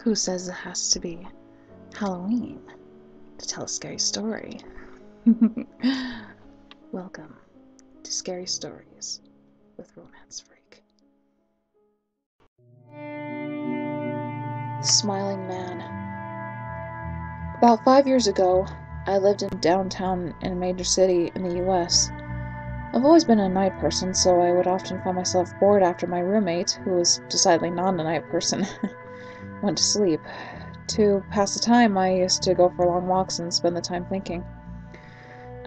Who says it has to be Halloween to tell a scary story? Welcome to Scary Stories with RomanceFreak. The Smiling Man. About 5 years ago, I lived in downtown in a major city in the US. I've always been a night person, so I would often find myself bored after my roommate, who was decidedly not a night person, went to sleep. To pass the time, I used to go for long walks and spend the time thinking.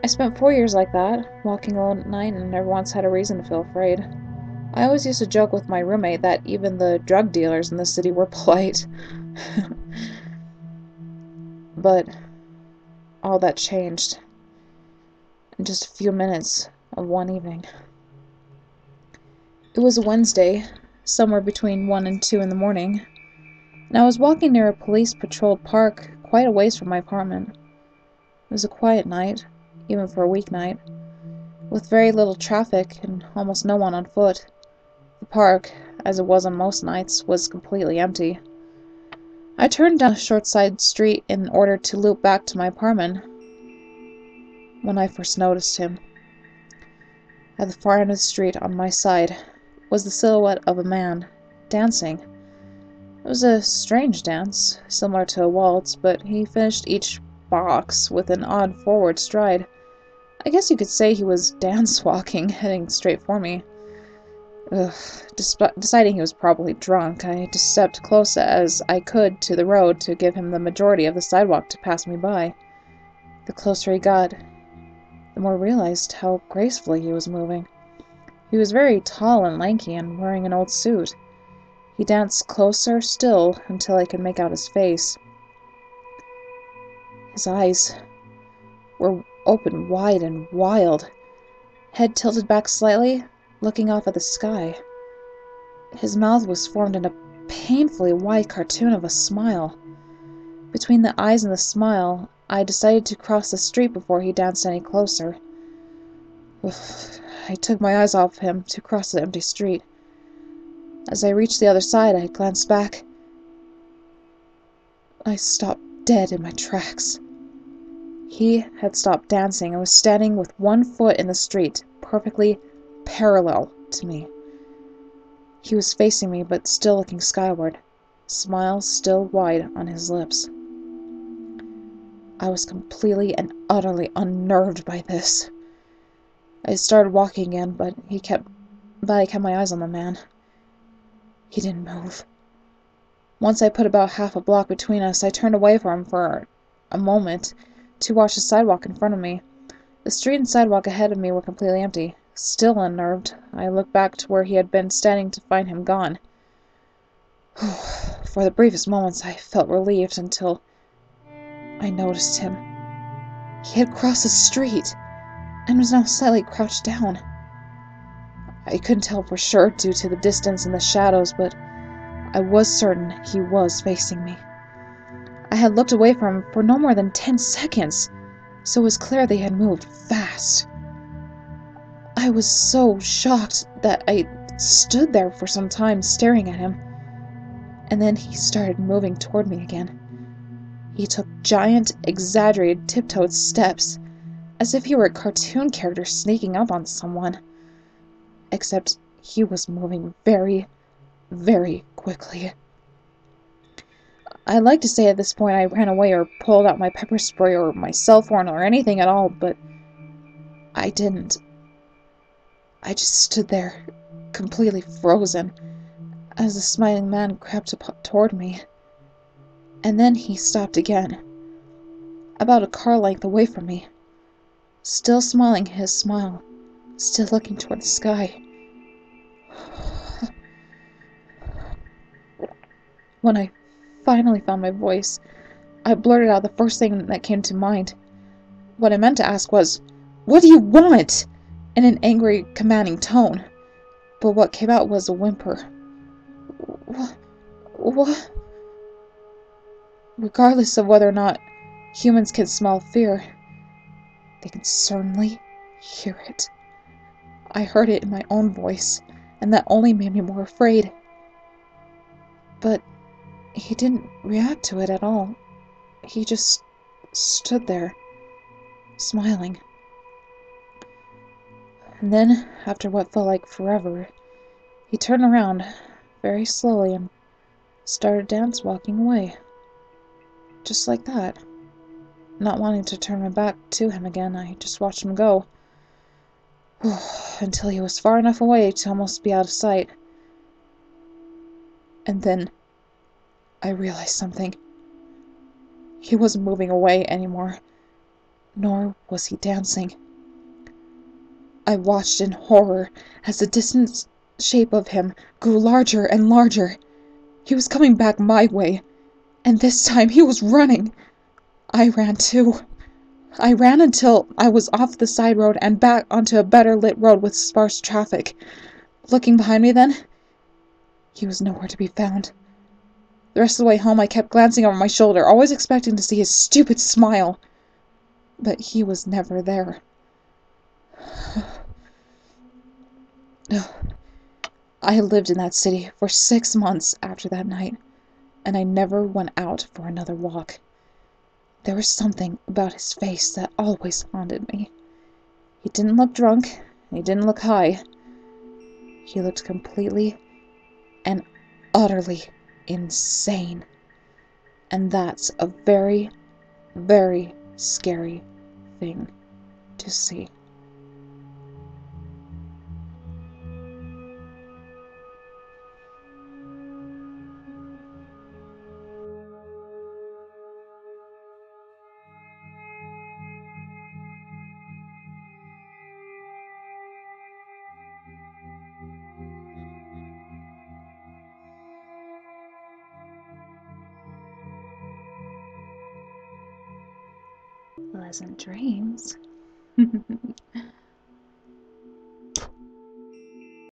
I spent 4 years like that, walking alone at night, and never once had a reason to feel afraid. I always used to joke with my roommate that even the drug dealers in the city were polite. But all that changed in just a few minutes of one evening. It was a Wednesday, somewhere between 1 and 2 in the morning, and I was walking near a police-patrolled park quite a ways from my apartment. It was a quiet night, even for a weeknight, with very little traffic and almost no one on foot. The park, as it was on most nights, was completely empty. I turned down a short side street in order to loop back to my apartment when I first noticed him. At the far end of the street on my side was the silhouette of a man, dancing. It was a strange dance, similar to a waltz, but he finished each box with an odd forward stride. I guess you could say he was dance-walking, heading straight for me. Deciding he was probably drunk, I just stepped close as I could to the road to give him the majority of the sidewalk to pass me by. The closer he got, the more I realized how gracefully he was moving. He was very tall and lanky and wearing an old suit. He danced closer still until I could make out his face. His eyes were open wide and wild, head tilted back slightly, looking off at the sky. His mouth was formed in a painfully wide cartoon of a smile. Between the eyes and the smile, I decided to cross the street before he danced any closer. I took my eyes off him to cross the empty street. As I reached the other side, I glanced back. I stopped dead in my tracks. He had stopped dancing and was standing with one foot in the street, perfectly parallel to me. He was facing me, but still looking skyward, smile still wide on his lips. I was completely and utterly unnerved by this. I started walking again, but I kept my eyes on the man. He didn't move. Once I put about half a block between us, I turned away from him for a moment to watch the sidewalk in front of me. The street and sidewalk ahead of me were completely empty. Still unnerved, I looked back to where he had been standing to find him gone. For the briefest moments, I felt relieved until I noticed him. He had crossed the street and was now slightly crouched down. I couldn't tell for sure due to the distance and the shadows, but I was certain he was facing me. I had looked away from him for no more than 10 seconds, so it was clear they had moved fast. I was so shocked that I stood there for some time staring at him, and then he started moving toward me again. He took giant, exaggerated, tiptoed steps, as if he were a cartoon character sneaking up on someone. Except he was moving very, very quickly. I'd like to say at this point I ran away or pulled out my pepper spray or my cell phone or anything at all, but I didn't. I just stood there, completely frozen, as the smiling man crept up toward me. And then he stopped again, about a car length away from me, still smiling his smile, still looking toward the sky. When I finally found my voice, I blurted out the first thing that came to mind. What I meant to ask was, "What do you want?" in an angry, commanding tone. But what came out was a whimper. What? Regardless of whether or not humans can smell fear, they can certainly hear it. I heard it in my own voice, and that only made me more afraid. But He didn't react to it at all. He just stood there, smiling. And then, after what felt like forever, he turned around very slowly and started dance walking away. Just like that. Not wanting to turn my back to him again, I just watched him go. Until he was far enough away to almost be out of sight. And then I realized something. He wasn't moving away anymore, nor was he dancing. I watched in horror as the distant shape of him grew larger and larger. He was coming back my way, and this time he was running. I ran too. I ran until I was off the side road and back onto a better lit road with sparse traffic. Looking behind me then, he was nowhere to be found. The rest of the way home I kept glancing over my shoulder, always expecting to see his stupid smile. But he was never there. I lived in that city for 6 months after that night, and I never went out for another walk. There was something about his face that always haunted me. He didn't look drunk, and he didn't look high. He looked completely and utterly insane. And that's a very, very scary thing to see. Pleasant dreams.